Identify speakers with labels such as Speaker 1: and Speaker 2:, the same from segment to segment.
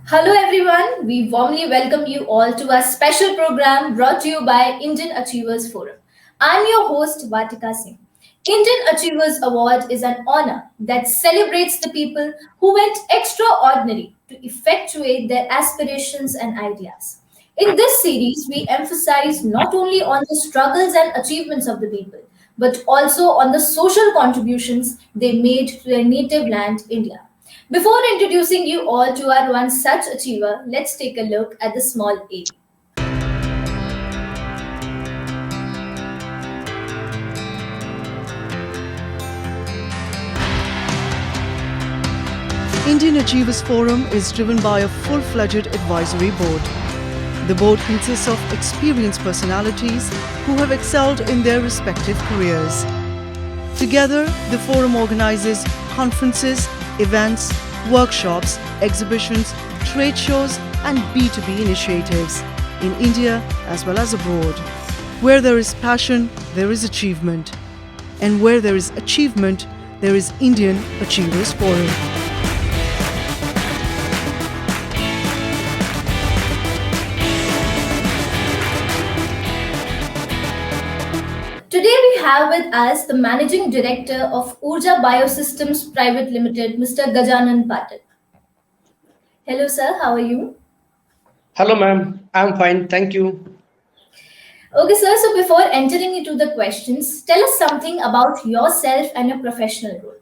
Speaker 1: Hello, everyone. We warmly welcome you all to our special program brought to you by Indian Achievers Forum. I'm your host, Vatika Singh. Indian Achievers Award is an honor that celebrates the people who went extraordinary to effectuate their aspirations and ideas. In this series, we emphasize not only on the struggles and achievements of the people, but also on the social contributions they made to their native land, India. Before introducing you all to our one such achiever, let's take a look at the small A.
Speaker 2: Indian Achievers Forum is driven by a full-fledged advisory board. The board consists of experienced personalities who have excelled in their respective careers. Together, the forum organizes conferences, events, workshops, exhibitions, trade shows, and B2B initiatives in India as well as abroad. Where there is passion, there is achievement. And where there is achievement, there is Indian Achievers Forum.
Speaker 1: Today we have with us the Managing Director of Urja Biosystems Private Limited, Mr. Gajanan Patil. Hello, sir. How are you?
Speaker 3: Hello, ma'am. I'm fine. Thank you.
Speaker 1: Okay, sir. So before entering into the questions, tell us something about yourself and your professional role.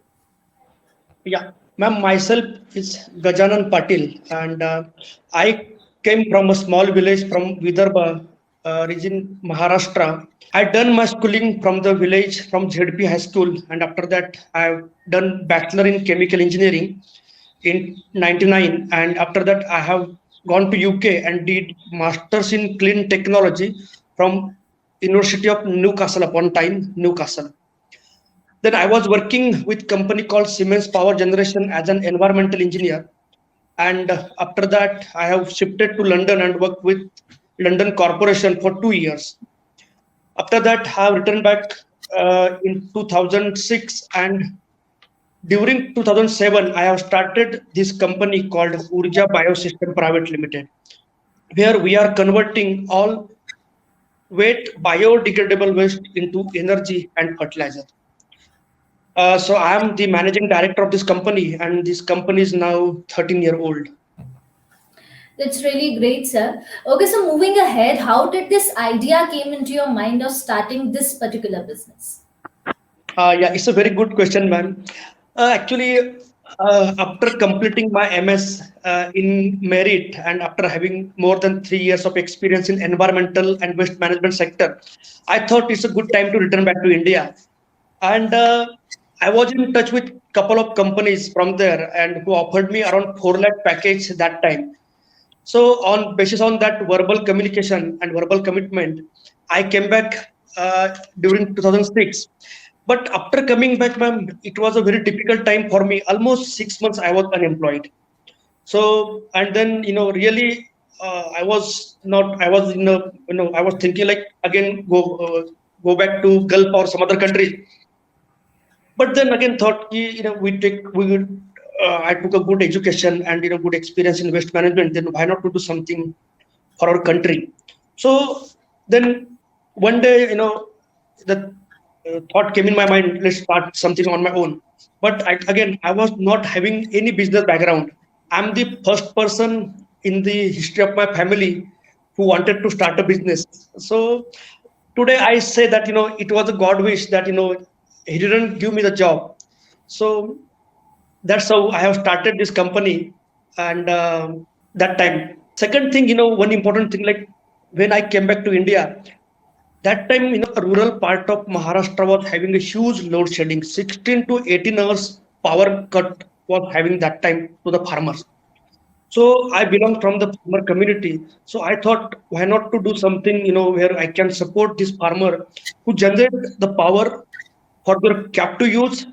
Speaker 3: Yeah, ma'am, myself is Gajanan Patil, and I came from a small village from Vidarbha region, Maharashtra. I done my schooling from the village from ZP High School, and after that, I've done Bachelor in Chemical Engineering in 99, and after that, I have gone to UK and did Masters in Clean Technology from University of Newcastle upon Tyne, Newcastle. Then I was working with company called Siemens Power Generation as an environmental engineer. And after that, I have shifted to London and worked with London Corporation for 2 years. After that, I have returned back in 2006, and during 2007, I have started this company called Urja Biosystem Private Limited, where we are converting all wet biodegradable waste into energy and fertilizer. So I am the managing director of this company, and this company is now 13-year old.
Speaker 1: That's really great, sir. Okay, so moving ahead, how did this idea came into your mind of starting this particular business?
Speaker 3: Yeah, it's a very good question, ma'am. Actually, after completing my MS in merit and after having more than 3 years of experience in environmental and waste management sector, I thought it's a good time to return back to India. And I was in touch with couple of companies from there and who offered me around 4 lakh package that time. So on basis on that verbal communication and verbal commitment, I came back during 2006. But after coming back, ma'am, it was a very difficult time for me. Almost 6 months I was unemployed. So and then really I was not. I was I was thinking like again go back to Gulf or some other country. But then again thought we would I took a good education and good experience in waste management, then why not to do something for our country? So then one day the thought came in my mind, let's start something on my own. But again, I was not having any business background. I'm the first person in the history of my family who wanted to start a business. So today I say that it was a God wish that he didn't give me the job. So that's how I have started this company. And that time, second thing, one important thing, like when I came back to India, that time, a rural part of Maharashtra was having a huge load shedding. 16 to 18 hours power cut was having that time to the farmers. So I belong from the farmer community. So I thought, why not to do something, where I can support this farmer who generate the power for their captive use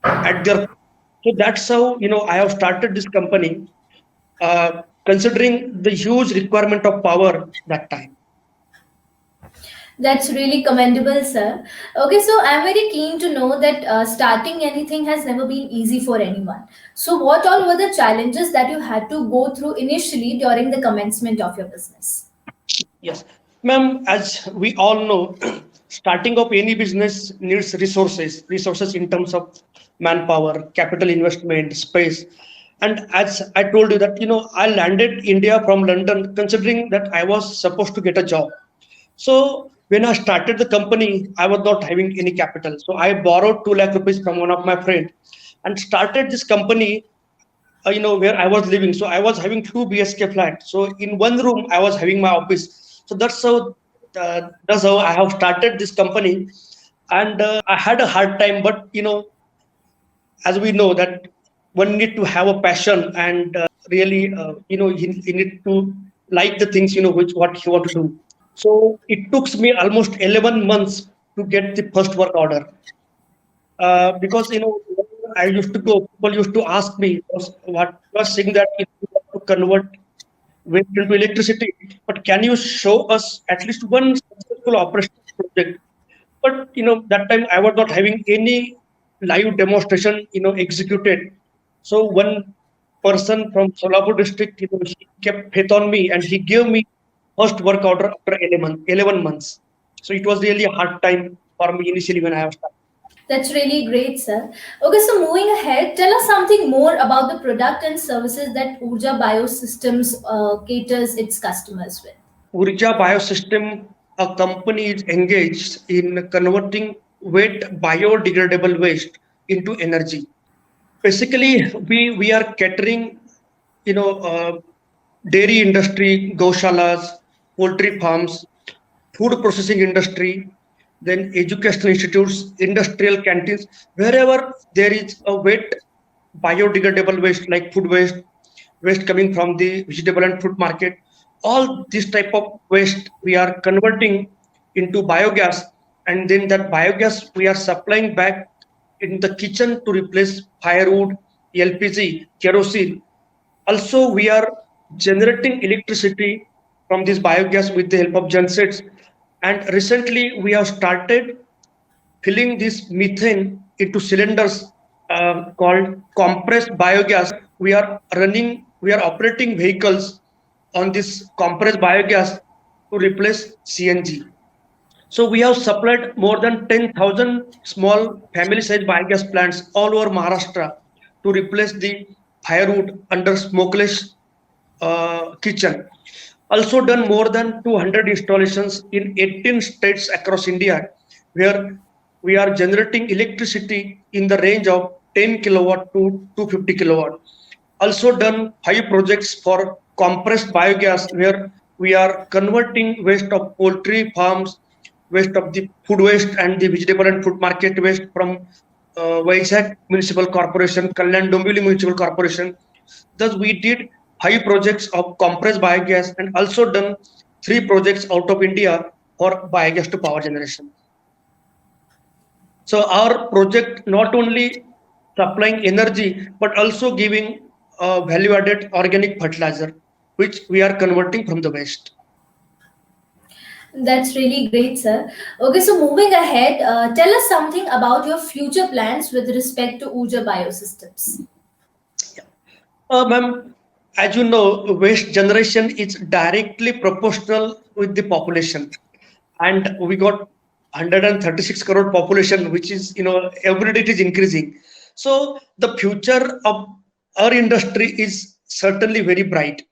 Speaker 3: at their. So that's how I have started this company, considering the huge requirement of power that time.
Speaker 1: That's really commendable, sir. Okay, so I'm very keen to know that starting anything has never been easy for anyone. So, what all were the challenges that you had to go through initially during the commencement of your business?
Speaker 3: Yes, ma'am, as we all know, starting up any business needs resources in terms of manpower, capital investment, space. And as I told you that, I landed India from London considering that I was supposed to get a job. So when I started the company, I was not having any capital. So I borrowed 2 lakh rupees from one of my friends and started this company, where I was living. So I was having 2 BHK flat. So in one room, I was having my office. So that's how I have started this company. And I had a hard time, but as we know that one need to have a passion and really, you need to like the things, which what you want to do. So it took me almost 11 months to get the first work order. Because I used to go, people used to ask me what was saying that if you want to convert waste into electricity, but can you show us at least one successful operation project? But that time I was not having any live demonstration executed. So one person from Solapur district, he kept faith on me and he gave me first work order after 11 months. So it was really a hard time for me initially when I have started.
Speaker 1: That's really great, sir. Okay, so moving ahead, tell us something more about the product and services that Urja Biosystems caters its customers with.
Speaker 3: Urja Biosystem, a company is engaged in converting wet biodegradable waste into energy. Basically, we are catering, dairy industry, goshalas, poultry farms, food processing industry, then educational institutes, industrial canteens, wherever there is a wet biodegradable waste like food waste, waste coming from the vegetable and fruit market, all this type of waste we are converting into biogas, and then that biogas we are supplying back in the kitchen to replace firewood, LPG, kerosene. Also, we are generating electricity from this biogas with the help of gensets. And recently, we have started filling this methane into cylinders called compressed biogas. We are operating vehicles on this compressed biogas to replace CNG. So we have supplied more than 10,000 small family-sized biogas plants all over Maharashtra to replace the firewood under smokeless kitchen. Also done more than 200 installations in 18 states across India, where we are generating electricity in the range of 10 kilowatt to 250 kilowatt. Also done 5 projects for compressed biogas, where we are converting waste of poultry farms, waste of the food waste and the vegetable and fruit market waste from Vizag Municipal Corporation, Kalyan Dombivli Municipal Corporation. Thus, we did 5 projects of compressed biogas and also done 3 projects out of India for biogas to power generation. So our project not only supplying energy but also giving value-added organic fertilizer, which we are converting from the waste.
Speaker 1: That's really great, sir. Okay, so moving ahead, tell us something about your future plans with respect to Urja Biosystems.
Speaker 3: Ma'am, as you know, waste generation is directly proportional with the population, and we got 136 crore population, which is every day it is increasing. So the future of our industry is certainly very bright.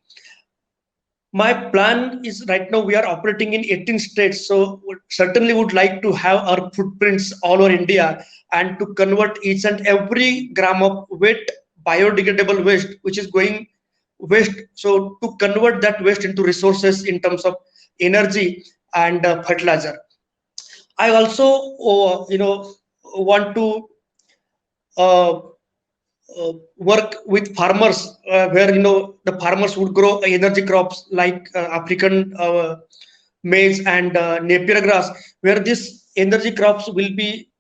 Speaker 3: My plan is right now we are operating in 18 states, so certainly would like to have our footprints all over India and to convert each and every gram of wet biodegradable waste which is going waste, so to convert that waste into resources in terms of energy and fertilizer. I also want to uh, work with farmers, where the farmers would grow energy crops like African maize and Napier grass, where these energy crops will be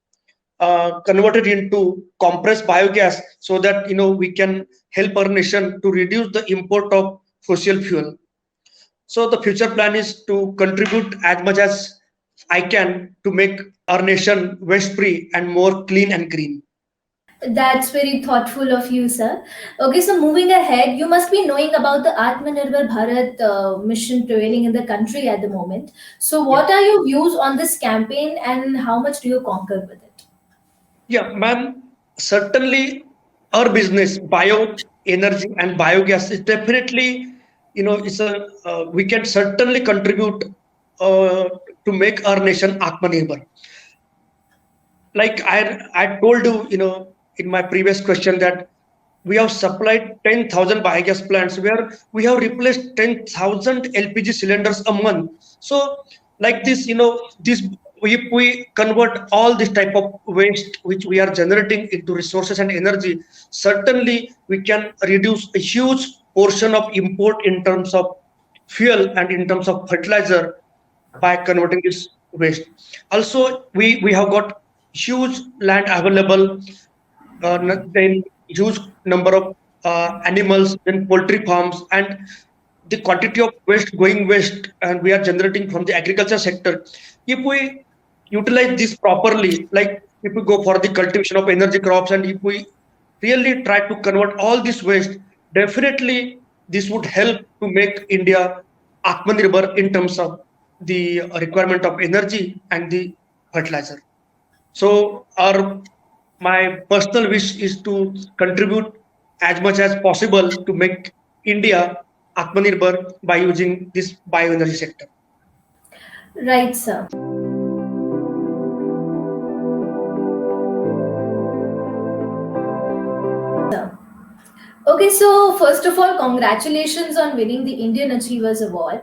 Speaker 3: converted into compressed biogas, so that we can help our nation to reduce the import of fossil fuel. So the future plan is to contribute as much as I can to make our nation waste free and more clean and green.
Speaker 1: That's very thoughtful of you, sir. Okay, so moving ahead, you must be knowing about the Atmanirbhar Bharat mission prevailing in the country at the moment. So,
Speaker 3: Yeah,
Speaker 1: what are your views on this campaign and how much do you conquer with it?
Speaker 3: yeah, ma'am. Certainly, our business, bio energy and biogas, is definitely, it's a we can certainly contribute uh, to make our nation Atmanirbhar. Like I told you, in my previous question that we have supplied 10,000 biogas plants where we have replaced 10,000 LPG cylinders a month. So like this, this if we convert all this type of waste which we are generating into resources and energy, certainly we can reduce a huge portion of import in terms of fuel and in terms of fertilizer by converting this waste. Also, we have got huge land available, then huge number of animals, then poultry farms, and the quantity of waste going waste, and we are generating from the agriculture sector. If we utilize this properly, like if we go for the cultivation of energy crops, and if we really try to convert all this waste, definitely this would help to make India Atmanirbhar in terms of the requirement of energy and the fertilizer. So, our my personal wish is to contribute as much as possible to make India Atmanirbhar by using this bioenergy sector.
Speaker 1: Right, sir. Okay, so first of all, congratulations on winning the Indian Achievers Award.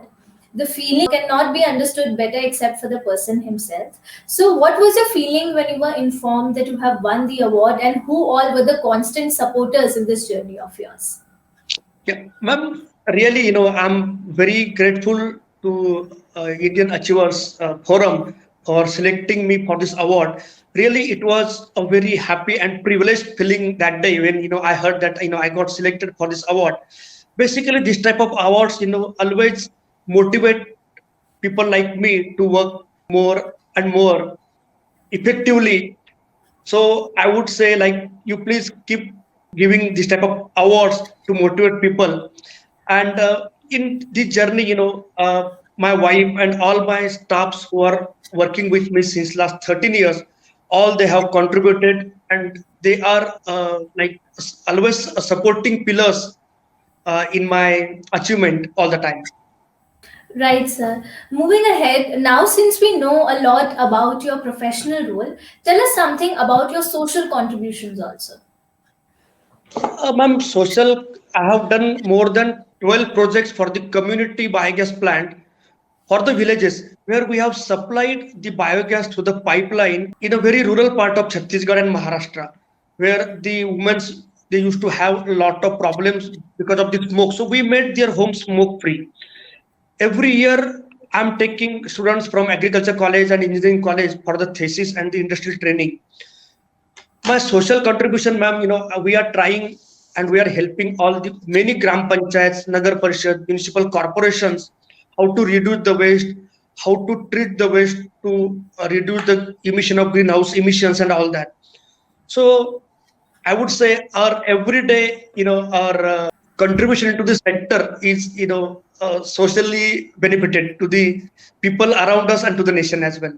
Speaker 1: The feeling cannot be understood better except for the person himself. So, what was your feeling when you were informed that you have won the award, and who all were the constant supporters in this journey of yours?
Speaker 3: Yeah, ma'am, really, I'm very grateful to Indian Achievers Forum for selecting me for this award. Really, it was a very happy and privileged feeling that day when, I heard that, I got selected for this award. Basically, this type of awards, always motivate people like me to work more and more effectively. So I would say, like, you please keep giving this type of awards to motivate people. And in this journey, my wife and all my staffs who are working with me since last 13 years, all they have contributed, and they are like always supporting pillars in my achievement all the time.
Speaker 1: Right, sir. Moving ahead, now since we know a lot about your professional role, tell us something about your social contributions also.
Speaker 3: Ma'am, social, I have done more than 12 projects for the community biogas plant for the villages where we have supplied the biogas to the pipeline in a very rural part of Chhattisgarh and Maharashtra, where the women they used to have a lot of problems because of the smoke. So we made their home smoke free. Every year, I'm taking students from agriculture college and engineering college for the thesis and the industrial training. My social contribution, ma'am, we are trying and we are helping all the many gram panchayats, nagar parishad, municipal corporations, how to reduce the waste, how to treat the waste to reduce the emission of greenhouse emissions and all that. So I would say our everyday, our contribution into the sector is, socially benefited to the people around us and to the nation as well.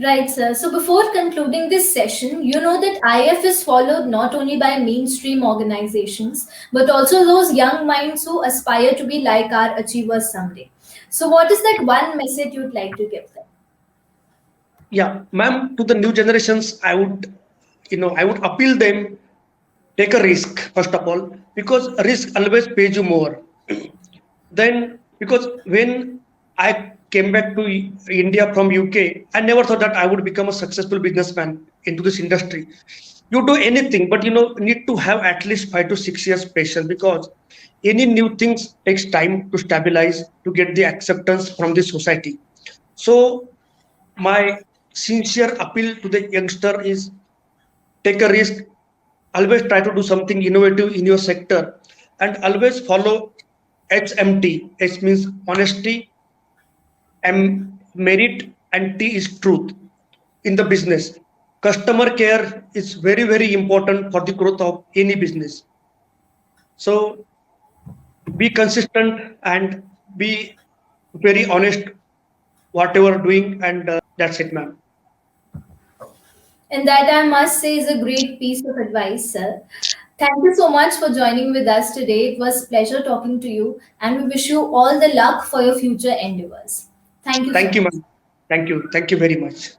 Speaker 1: Right, sir. So before concluding this session, you know that IF is followed not only by mainstream organizations, but also those young minds who aspire to be like our achievers someday. So, what is that one message you'd like to give them?
Speaker 3: Yeah, ma'am, to the new generations, I would appeal them, take a risk, first of all, because risk always pays you more. Then, because when I came back to India from UK, I never thought that I would become a successful businessman into this industry. You do anything, but need to have at least 5 to 6 years patience, because any new things takes time to stabilize, to get the acceptance from the society. So my sincere appeal to the youngster is, take a risk, always try to do something innovative in your sector, and always follow HMT. H means honesty, M merit, and T is truth in the business. Customer care is very, very important for the growth of any business. So be consistent and be very honest whatever doing, and that's it, ma'am.
Speaker 1: And that I must say is a great piece of advice, sir. Thank you so much for joining with us today. It was a pleasure talking to you, and we wish you all the luck for your future endeavors. Thank you so
Speaker 3: Thank you,
Speaker 1: much.
Speaker 3: ma'am. Thank you very much.